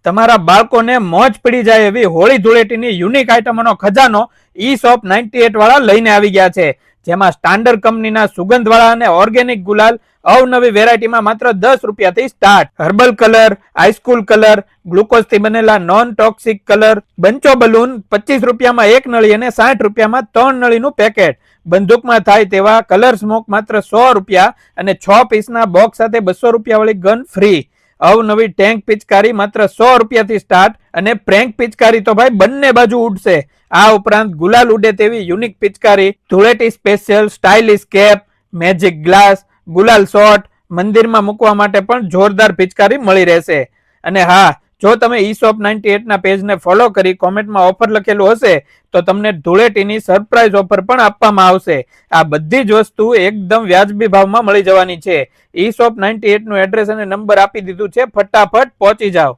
તમારા બાળકોને મોજ પડી જાય એવી હોળી ધૂળેટીની યુનિક આઇટમોનો ખજાનો ઈ શોપ 98 વાળા લઈને આવી ગયા છે, જેમાં સ્ટાન્ડર્ડ કંપનીના સુગંધવાળા અને ઓર્ગેનિક ગુલાલ અવનવી વેરાયટીમાં માત્ર 10 રૂપિયાથી start. Herbal colour, high school colour, ગ્લુકોઝથી બનેલા નોન ટોક્સિક કલર, બંચો બલૂન 25 રૂપિયામાં એક નળી અને 60 રૂપિયામાં 3 નળીનું પેકેટ. બંદૂકમાં થાય તેવા કલર સ્મોક માત્ર 100 રૂપિયા અને 6 પીસના બોક્સ સાથે 200 રૂપિયા વાળી ગન ફ્રી. અવનવી ટેન્ક પિચકારી માત્ર 100 રૂપિયાથી સ્ટાર્ટ અને પ્રેન્ક પિચકારી તો ભાઈ બંને બાજુ ઉડશે. આ ઉપરાંત ગુલાલ ઉડે તેવી યુનિક પિચકારી, Dhuleti special stylish cap, magic glass, ગુલાલ શોટ, મંદિરમાં મૂકવા માટે પણ જોરદાર પિચકારી મળી રહેશે. અને હા, જો તમે ઈ શોપ 98 ના પેજને ફોલો કરી કોમેન્ટમાં ઓફર લખેલું હશે તો તમને ધૂળેટીની સરપ્રાઈઝ ઓફર પણ આપવામાં આવશે. આ બધી જ વસ્તુ એકદમ વ્યાજબી ભાવમાં મળી જવાની છે. ઈ શોપ 98 નું એડ્રેસ અને નંબર આપી દીધું છે, ફટાફટ પહોંચી જાઓ.